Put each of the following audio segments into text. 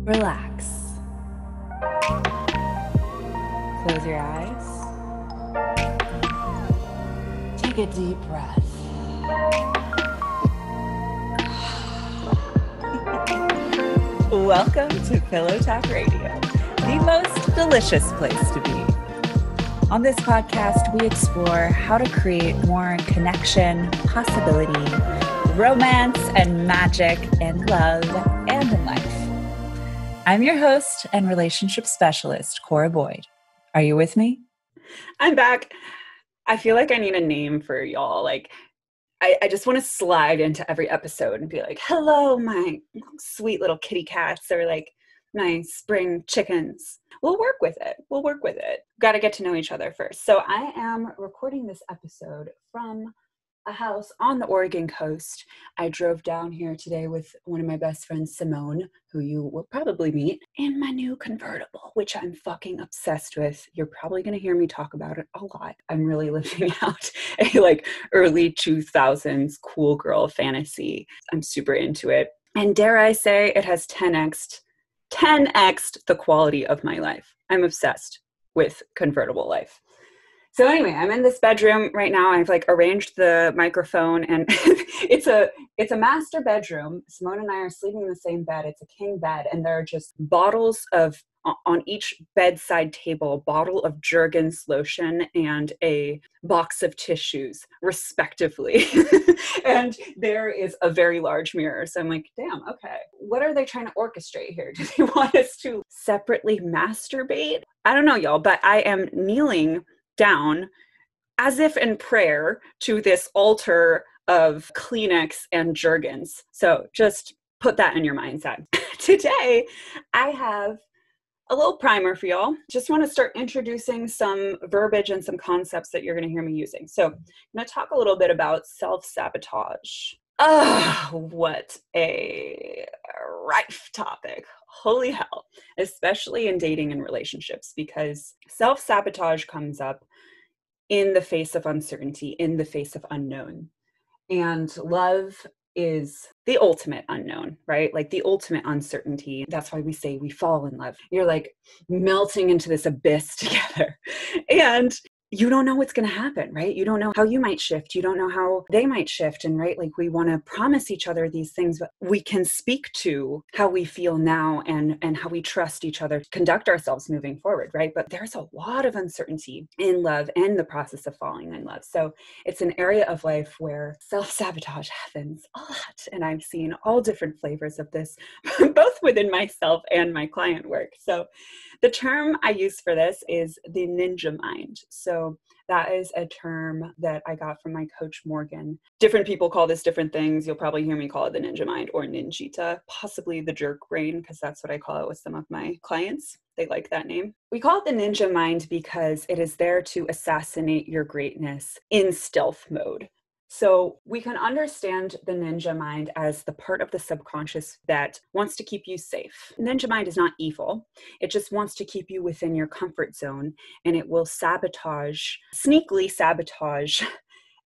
Relax. Close your eyes. Take a deep breath. Welcome to Pillow Talk Radio, the most delicious place to be. On this podcast, we explore how to create more connection, possibility, romance, and magic in love and in life. I'm your host and relationship specialist, Cora Boyd. Are you with me? I'm back. I feel like I need a name for y'all. I just want to slide into every episode and be like, hello, my sweet little kitty cats, or like my spring chickens. We'll work with it. Got to get to know each other first. So I am recording this episode from a house on the Oregon coast. I drove down here today with one of my best friends, Simone, who you will probably meet, in my new convertible, which I'm fucking obsessed with. You're probably going to hear me talk about it a lot. I'm really living out a early 2000s cool girl fantasy. I'm super into it. And dare I say, it has 10x'd the quality of my life. I'm obsessed with convertible life. So anyway, I'm in this bedroom right now. I've arranged the microphone, and it's a master bedroom. Simone and I are sleeping in the same bed. It's a king bed, and there are just bottles of, on each bedside table, a bottle of Jergens lotion and a box of tissues, respectively. And there is a very large mirror. So I'm like, damn, okay. What are they trying to orchestrate here? Do they want us to separately masturbate? I don't know, y'all, but I am kneeling down as if in prayer to this altar of Kleenex and Jergens. So just put that in your mindset. Today, I have a little primer for y'all. Just want to start introducing some verbiage and some concepts that you're going to hear me using. So I'm going to talk a little bit about self-sabotage. What a rife topic. Holy hell. Especially in dating and relationships, because self-sabotage comes up in the face of uncertainty, in the face of unknown. And love is the ultimate unknown, right? Like the ultimate uncertainty. That's why we say we fall in love. You're like melting into this abyss together. And you don't know what's going to happen, right? You don't know how you might shift. You don't know how they might shift. And right, like we want to promise each other these things, but we can speak to how we feel now and how we trust each other to conduct ourselves moving forward, right? But there's a lot of uncertainty in love and the process of falling in love. So it's an area of life where self-sabotage happens a lot. And I've seen all different flavors of this, both within myself and my client work. So the term I use for this is the ninja mind. So that is a term that I got from my coach, Morgan. Different people call this different things. You'll probably hear me call it the ninja mind or ninjita, possibly the jerk brain, because that's what I call it with some of my clients. They like that name. We call it the ninja mind because it is there to assassinate your greatness in stealth mode. So we can understand the ninja mind as the part of the subconscious that wants to keep you safe. Ninja mind is not evil. It just wants to keep you within your comfort zone, and it will sneakily sabotage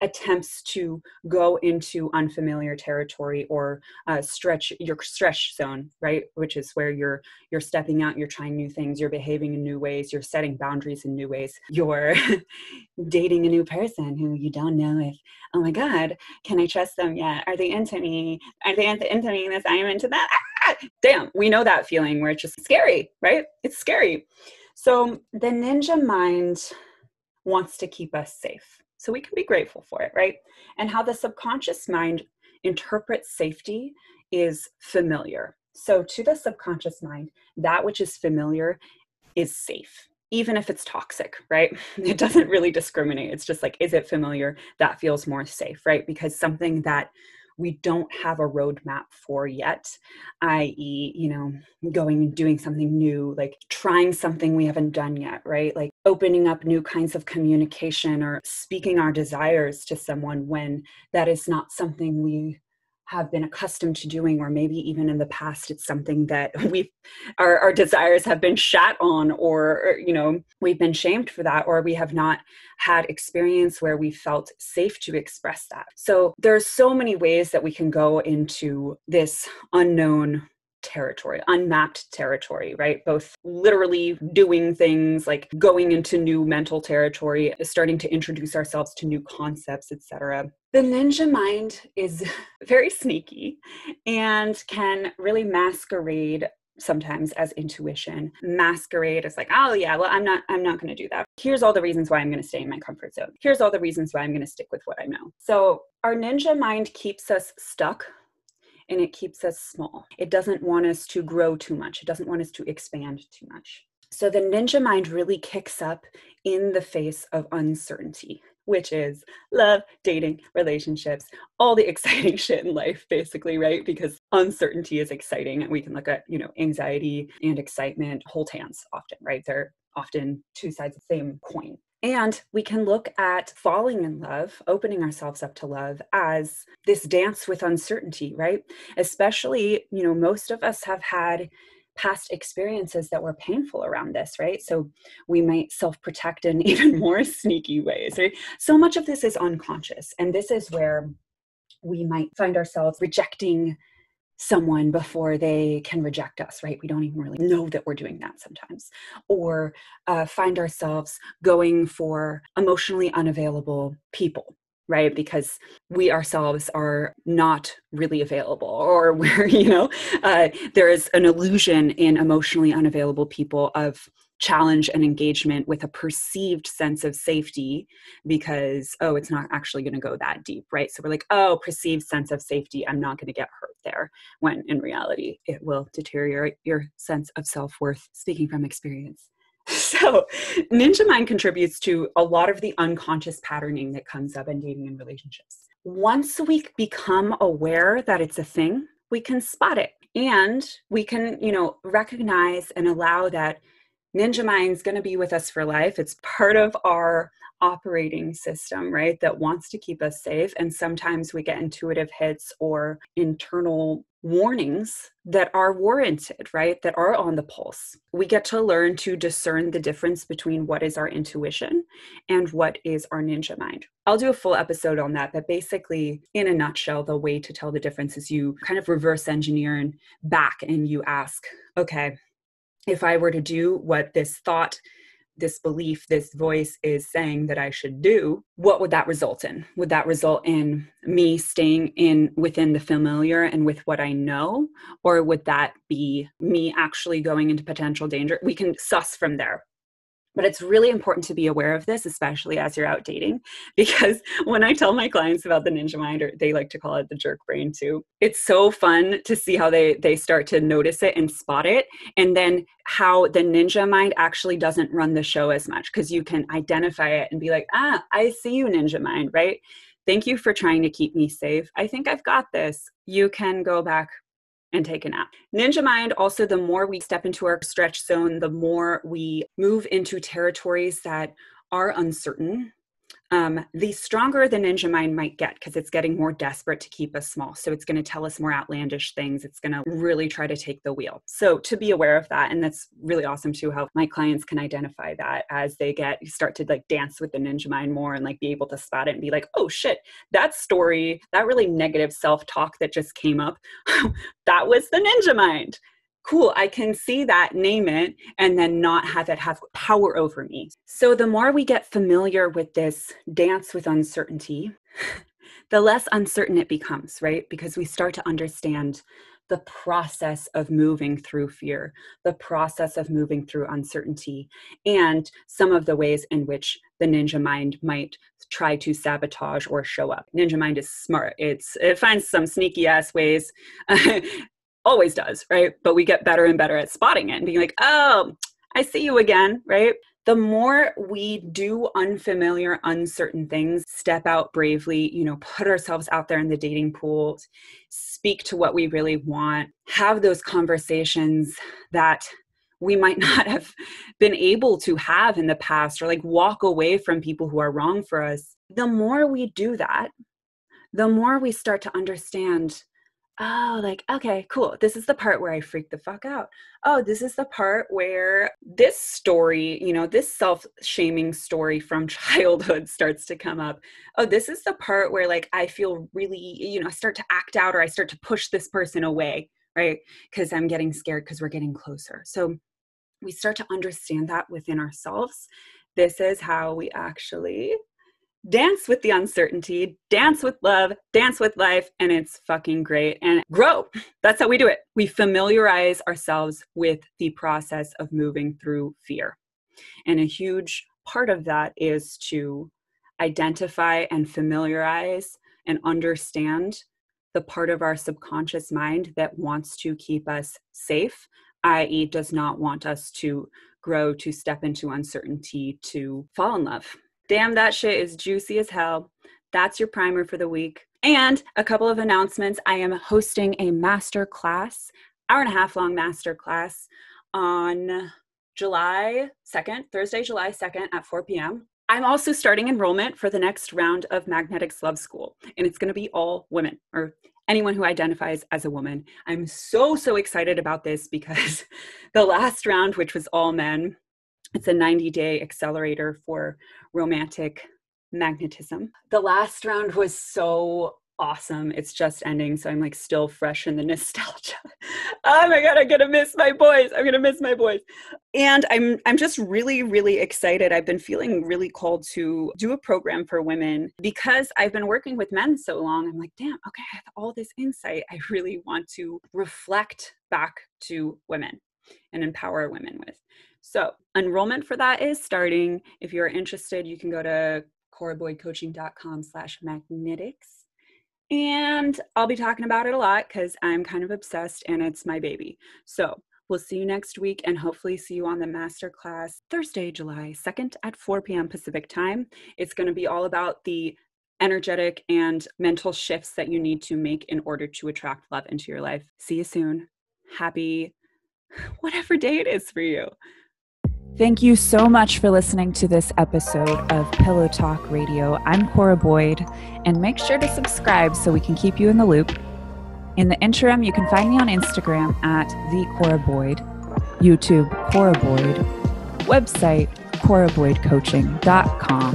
attempts to go into unfamiliar territory or stretch your stretch zone, right? Which is where you're stepping out, you're trying new things, you're behaving in new ways, you're setting boundaries in new ways, you're dating a new person who you don't know if, oh my God, can I trust them yet? Are they into me? Are they into me in this? I am into that. Ah! Damn, we know that feeling where it's just scary, right? It's scary. So the ninja mind wants to keep us safe. So we can be grateful for it, right? And how the subconscious mind interprets safety is familiar. So to the subconscious mind, that which is familiar is safe, even if it's toxic, right? It doesn't really discriminate. It's just like, is it familiar? That feels more safe, right? Because something that we don't have a roadmap for yet, i.e., going and doing something new, like trying something we haven't done yet, right? Like opening up new kinds of communication or speaking our desires to someone when that is not something we have been accustomed to doing, or maybe even in the past, it's something that our desires have been shat on, or we've been shamed for that, or we have not had experience where we felt safe to express that. So there's so many ways that we can go into this unknown territory, unmapped territory, right? Both literally doing things like going into new mental territory, starting to introduce ourselves to new concepts, etc. The ninja mind is very sneaky and can really masquerade sometimes as intuition, masquerade as like, oh yeah, well, I'm not going to do that. Here's all the reasons why I'm going to stay in my comfort zone. Here's all the reasons why I'm going to stick with what I know. So our ninja mind keeps us stuck and it keeps us small. It doesn't want us to grow too much. It doesn't want us to expand too much. So the ninja mind really kicks up in the face of uncertainty, which is love, dating, relationships, all the exciting shit in life, basically, right? Because uncertainty is exciting. And we can look at, anxiety and excitement, hold hands often, right? They're often two sides of the same coin. And we can look at falling in love, opening ourselves up to love as this dance with uncertainty, right? Especially, most of us have had past experiences that were painful around this, right? So we might self-protect in even more sneaky ways, right? So much of this is unconscious. And this is where we might find ourselves rejecting someone before they can reject us, right? We don't even really know that we're doing that sometimes. Or find ourselves going for emotionally unavailable people, right? Because we ourselves are not really available, or we're, there is an illusion in emotionally unavailable people of challenge and engagement with a perceived sense of safety because, oh, it's not actually going to go that deep, right? So we're like, oh, perceived sense of safety, I'm not going to get hurt there, when in reality, it will deteriorate your sense of self-worth, speaking from experience. So ninja mind contributes to a lot of the unconscious patterning that comes up in dating and relationships. Once we become aware that it's a thing, we can spot it and we can, recognize and allow that ninja mind's going to be with us for life. It's part of our operating system, right? That wants to keep us safe. And sometimes we get intuitive hits or internal warnings that are warranted, right? That are on the pulse. We get to learn to discern the difference between what is our intuition and what is our ninja mind. I'll do a full episode on that, but basically, in a nutshell, the way to tell the difference is you kind of reverse engineer and back and you ask, okay, if I were to do what this thought, this belief, this voice is saying that I should do, what would that result in? Would that result in me staying within the familiar and with what I know? Or would that be me actually going into potential danger? We can suss from there. But it's really important to be aware of this, especially as you're out dating, because when I tell my clients about the ninja mind, or they like to call it the jerk brain too, it's so fun to see how they start to notice it and spot it. And then how the ninja mind actually doesn't run the show as much, because you can identify it and be like, I see you, ninja mind, right? Thank you for trying to keep me safe. I think I've got this. You can go back and take a nap. Ninja mind, also, the more we step into our stretch zone, the more we move into territories that are uncertain, the stronger the ninja mind might get, because it's getting more desperate to keep us small. So it's going to tell us more outlandish things. It's going to really try to take the wheel. So to be aware of that, and that's really awesome too, how my clients can identify that as they start to like dance with the ninja mind more and like be able to spot it and be like, oh shit, that story, that really negative self-talk that just came up, that was the ninja mind. Cool, I can see that, name it, and then not have it have power over me. So the more we get familiar with this dance with uncertainty, the less uncertain it becomes, right? Because we start to understand the process of moving through fear, the process of moving through uncertainty, and some of the ways in which the ninja mind might try to sabotage or show up. Ninja mind is smart. It finds some sneaky ass ways. Always does, right? But we get better and better at spotting it and being like, oh, I see you again, right? The more we do unfamiliar, uncertain things, step out bravely, put ourselves out there in the dating pool, speak to what we really want, have those conversations that we might not have been able to have in the past, or like walk away from people who are wrong for us. The more we do that, the more we start to understand, oh, like, okay, cool. This is the part where I freak the fuck out. Oh, this is the part where this story, this self-shaming story from childhood starts to come up. Oh, this is the part where like I feel really, I start to act out, or I start to push this person away, right? Because I'm getting scared because we're getting closer. So we start to understand that within ourselves. This is how we actually dance with the uncertainty, dance with love, dance with life, and it's fucking great. And grow. That's how we do it. We familiarize ourselves with the process of moving through fear. And a huge part of that is to identify and familiarize and understand the part of our subconscious mind that wants to keep us safe, i.e., does not want us to grow, to step into uncertainty, to fall in love. Damn, that shit is juicy as hell. That's your primer for the week. And a couple of announcements. I am hosting a master class, hour-and-a-half long master class on July 2nd, Thursday, July 2nd at 4 p.m. I'm also starting enrollment for the next round of Magnetics Love School, and it's going to be all women, or anyone who identifies as a woman. I'm so excited about this because the last round, which was all men, it's a 90-day accelerator for romantic magnetism. The last round was so awesome. It's just ending, so I'm like still fresh in the nostalgia. Oh my God, I'm gonna miss my boys. And I'm just really excited. I've been feeling really called to do a program for women because I've been working with men so long. I'm like, damn, okay, I have all this insight. I really want to reflect back to women and empower women with. So enrollment for that is starting. If you're interested, you can go to coraboydcoaching.com/magnetics. And I'll be talking about it a lot because I'm kind of obsessed and it's my baby. So we'll see you next week and hopefully see you on the masterclass Thursday, July 2nd at 4 p.m. Pacific time. It's going to be all about the energetic and mental shifts that you need to make in order to attract love into your life. See you soon. Happy whatever day it is for you. Thank you so much for listening to this episode of Pillow Talk Radio. I'm Cora Boyd, and make sure to subscribe so we can keep you in the loop. In the interim, you can find me on Instagram at @TheCoraBoyd, YouTube Cora Boyd, website coraboydcoaching.com.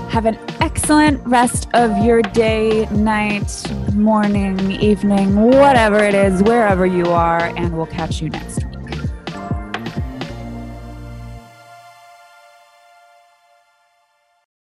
Have an excellent rest of your day, night, morning, evening, whatever it is, wherever you are, and we'll catch you next week.